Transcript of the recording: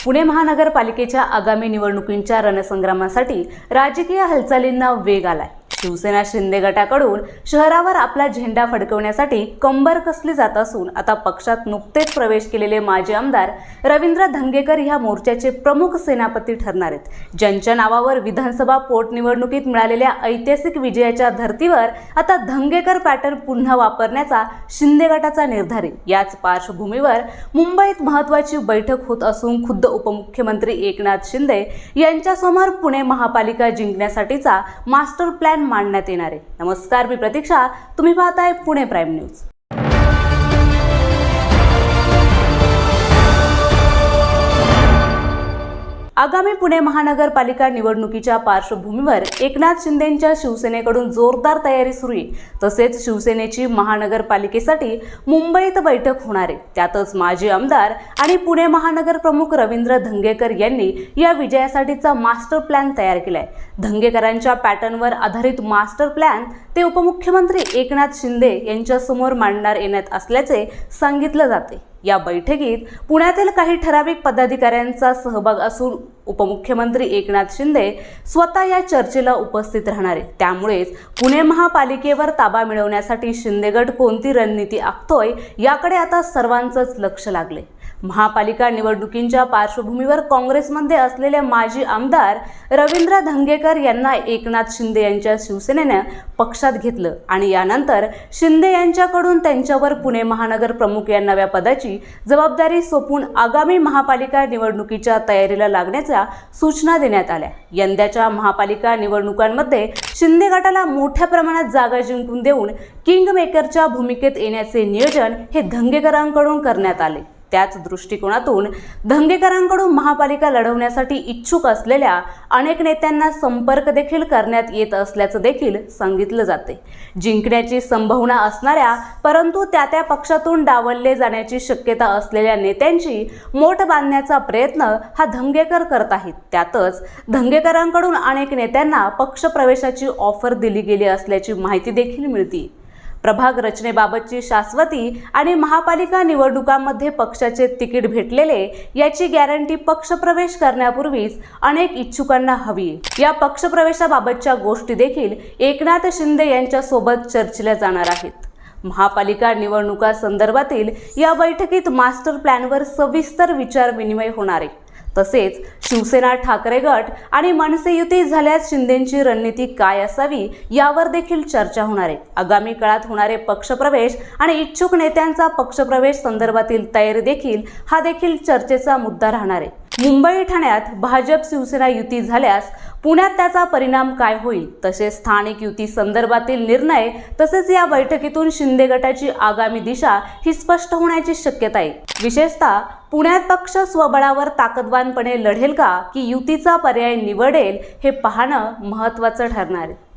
पुणे महानगरपालिकेच्या आगामी निवडणुकींच्या रणसंग्रामासाठी राजकीय हालचालींना वेग आलाय। शिवसेना शिंदे गटाकडून शहरावर आपला झेंडा फडकवण्यासाठी कंबर कसली जात असून आता पक्षात नुकतेच प्रवेश केलेले माजी आमदार रवींद्र धंगेकर ह्या मोर्चाचे प्रमुख सेनापती ठरणार आहेत। ज्यांच्या नावावर विधानसभा पोटनिवडणुकीत मिळालेल्या ऐतिहासिक विजयाच्या धर्तीवर आता धंगेकर पॅटर्न पुन्हा वापरण्याचा शिंदे गटाचा निर्धार आहे। याच पार्श्वभूमीवर मुंबईत महत्त्वाची बैठक होत असून खुद्द उपमुख्यमंत्री एकनाथ शिंदे यांच्यासमोर पुणे महापालिका जिंकण्यासाठीचा मास्टर प्लॅन मांडण्यात येणार आहे। नमस्कार, मी प्रतीक्षा, तुम्ही पाहताय पुणे प्राईम न्यूज। आगामी पुणे महानगरपालिका निवडणुकीच्या पार्श्वभूमीवर एकनाथ शिंदेंच्या शिवसेनेकडून जोरदार तयारी सुरू आहे। तसेच शिवसेनेची महानगरपालिकेसाठी मुंबईत बैठक होणार आहे। त्यातच माजी आमदार आणि पुणे महानगर प्रमुख रवींद्र धंगेकर यांनी या विजयासाठीचा मास्टर प्लॅन तयार केलाय। धंगेकरांच्या पॅटर्नवर आधारित मास्टर प्लॅन ते उपमुख्यमंत्री एकनाथ शिंदे यांच्या समोर मांडण्यात येणार असल्याचे सांगितलं जाते। या बैठकीत पुण्यातील काही ठराविक पदाधिकाऱ्यांचा सहभाग असून उपमुख्यमंत्री एकनाथ शिंदे स्वतः या चर्चेला उपस्थित राहणार आहे। त्यामुळेच पुणे महापालिकेवर ताबा मिळवण्यासाठी शिंदे गट कोणती रणनीती आखतोय याकडे आता सर्वांचंच लक्ष लागले। महापालिका निवडणुकींच्या पार्श्वभूमीवर काँग्रेसमध्ये असलेले माजी आमदार रवींद्र धंगेकर यांना एकनाथ शिंदे यांच्या शिवसेनेने पक्षात घेतलं आणि यानंतर शिंदे यांच्याकडून त्यांच्यावर पुणे महानगर प्रमुख या नव्या पदाची जबाबदारी सोपवून आगामी महापालिका निवडणुकीच्या तयारीला लागण्याच्या सूचना देण्यात आल्या। यंदाच्या महापालिका निवडणुकांमध्ये शिंदे गटाला मोठ्या प्रमाणात जागा जिंकून देऊन किंग मेकरच्या भूमिकेत येण्याचे नियोजन हे धंगेकरांकडून करण्यात आले। त्याच दृष्टिकोनातून धंगेकरांकडून महापालिका लढवण्यासाठी इच्छुक असलेल्या अनेक नेत्यांना संपर्क देखील करण्यात येत असल्याचं देखील सांगितलं जाते। जिंकण्याची संभावना असणाऱ्या परंतु त्या पक्षातून डावलले जाण्याची शक्यता असलेल्या नेत्यांची मोठ बांधण्याचा प्रयत्न हा धंगेकर करत आहेत। त्यातच धंगेकरांकडून अनेक नेत्यांना पक्षप्रवेशाची ऑफर दिली गेली असल्याची माहिती देखील मिळते। प्रभाग रचनेबाबतची शाश्वती आणि महापालिका निवडणुकांमध्ये पक्षाचे तिकीट भेटलेले याची गॅरंटी पक्षप्रवेश करण्यापूर्वीच अनेक इच्छुकांना हवी आहे। या पक्षप्रवेशाबाबतच्या गोष्टी देखील एकनाथ शिंदे यांच्या सोबत चर्चेला जाणार आहेत। महापालिका निवडणुका संदर्भातील या बैठकीत मास्टर प्लॅनवर सविस्तर विचार विनिमय होणार आहे। तसेच शिवसेना ठाकरे गट आणि मनसे युती झाल्यास शिंदेंची रणनीती काय असावी यावर देखील चर्चा होणार आहे। आगामी काळात होणारे पक्षप्रवेश आणि इच्छुक नेत्यांचा पक्षप्रवेश संदर्भातील तयारी देखील हा देखील चर्चेचा मुद्दा राहणार आहे। मुंबई ठाण्यात भाजप शिवसेना युती झाल्यास पुण्यात त्याचा परिणाम काय होईल, तसेच स्थानिक युती संदर्भातील निर्णय तसेच या बैठकीतून शिंदे गटाची आगामी दिशा ही स्पष्ट होण्याची शक्यता आहे। विशेषतः पुण्यात पक्ष स्वबळावर ताकदवानपणे लढेल का की युतीचा पर्याय निवडेल हे पाहणं महत्त्वाचं ठरणार आहे।